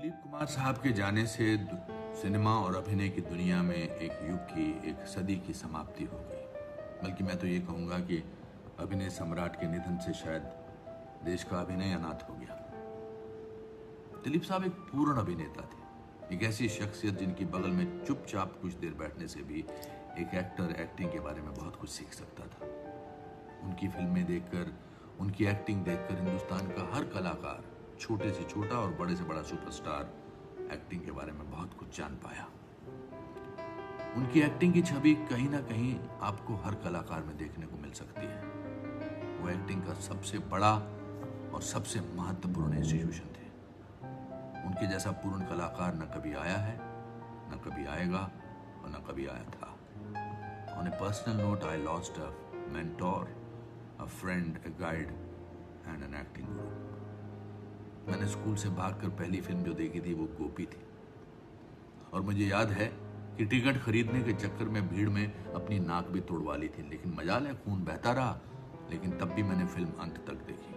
दिलीप कुमार साहब के जाने से सिनेमा और अभिनय की दुनिया में एक युग की, एक सदी की समाप्ति हो गई। बल्कि मैं तो ये कहूँगा कि अभिनय सम्राट के निधन से शायद देश का अभिनय अनाथ हो गया। दिलीप साहब एक पूर्ण अभिनेता थे, एक ऐसी शख्सियत जिनकी बगल में चुपचाप कुछ देर बैठने से भी एक एक्टर एक्टिंग के बारे में बहुत कुछ सीख सकता था। उनकी फिल्में देखकर, उनकी एक्टिंग देखकर हिंदुस्तान का हर कलाकार, छोटे से छोटा और बड़े से बड़ा सुपरस्टार, एक्टिंग के बारे में बहुत कुछ जान पाया। उनकी एक्टिंग की छवि कहीं ना कहीं आपको हर कलाकार में देखने को मिल सकती है। वो एक्टिंग का सबसे बड़ा और सबसे महत्वपूर्ण इंस्टीट्यूशन थे। उनके जैसा पूर्ण कलाकार न कभी आया है, न कभी आएगा और न कभी आया था। On a personal note, I lost a mentor, a friend, a guide and an acting guru. मैंने स्कूल से भागकर पहली फिल्म जो देखी थी वो गोपी थी, और मुझे याद है कि टिकट खरीदने के चक्कर में भीड़ में अपनी नाक भी तोड़वा ली थी, लेकिन मजाल है खून बहता रहा। लेकिन तब भी मैंने फिल्म अंत तक देखी।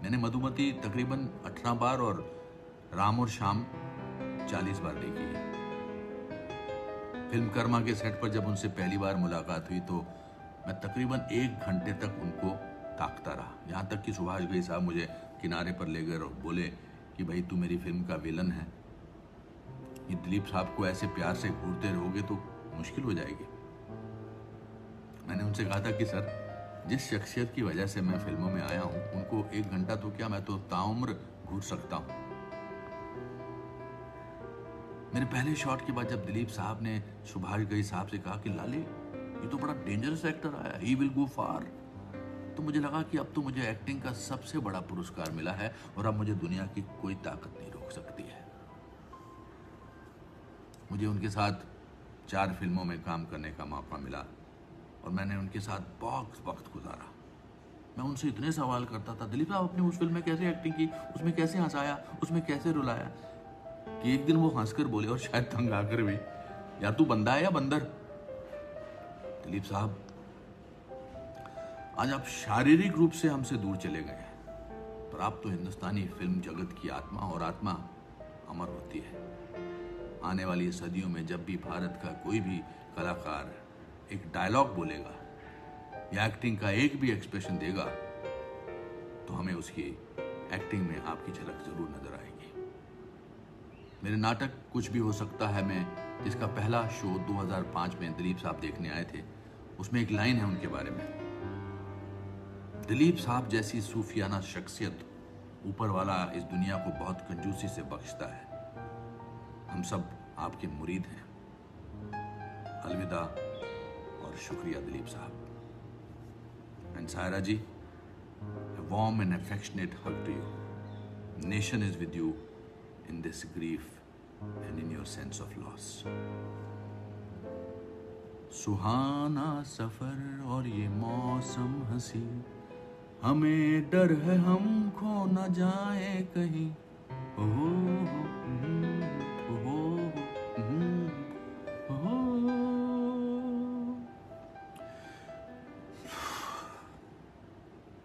मैंने मधुमती तकरीबन 18 बार और राम और श्याम 40 बार देखी है। फिल्म कर्मा के सेट पर जब उनसे पहली बार मुलाकात हुई तो मैं तकरीबन 1 घंटे तक उनको ताकता रहा, यहाँ तक कि सुभाष भाई साहब मुझे किनारे पर ले गए और बोले कि भाई तू मेरी फिल्म का विलन है, ये दिलीप साहब को ऐसे प्यार से घूरते रहोगे तो मुश्किल हो जाएगी। मैंने उनसे कहा था कि सर, जिस शख्सियत की वजह से मैं फिल्मों में आया हूं, उनको 1 घंटा तो क्या, मैं तो ताउम्र घूर सकता हूं। मेरे पहले शॉट के बाद जब दिलीप साहब ने सुभाष घई साहब से कहा कि लाले ये तो बड़ा डेंजरस एक्टर आया, ही विल गो फार, तो मुझे लगा कि अब तो मुझे एक्टिंग का सबसे बड़ा पुरस्कार मिला है और अब मुझे दुनिया की कोई ताकत नहीं रोक सकती है। मुझे उनके साथ 4 फिल्मों में काम करने का मौका मिला और मैंने उनके साथ बहुत वक्त गुजारा। मैं उनसे इतने सवाल करता था, दिलीप साहब आपने उस फिल्म में कैसे एक्टिंग की, उसमें कैसे हंसाया, उसमें कैसे रुलाया, कि एक दिन वो हंसकर बोले और शायद तंग आकर भी, या तू बंदा है या बंदर। दिलीप साहब, आज आप शारीरिक रूप से हमसे दूर चले गए हैं, पर आप तो हिंदुस्तानी फिल्म जगत की आत्मा, और आत्मा अमर होती है। आने वाली सदियों में जब भी भारत का कोई भी कलाकार एक डायलॉग बोलेगा या एक्टिंग का एक भी एक्सप्रेशन देगा तो हमें उसकी एक्टिंग में आपकी झलक जरूर नजर आएगी। मेरे नाटक कुछ भी हो सकता है में, जिसका पहला शो 2005 में दिलीप साहब देखने आए थे, उसमें एक लाइन है उनके बारे में, दिलीप साहब जैसी सूफियाना शख्सियत ऊपर वाला इस दुनिया को बहुत कंजूसी से बख्शता है। हम सब आपके मुरीद हैं। अलविदा और शुक्रिया Dilip Sahab. And Saira ji, a warm and affectionate hug to you. Nation is with you in this grief and in your sense of loss. सुहाना सफर और ये मौसम हंसी, हमें डर है हम खो न जाए कहीं। ओ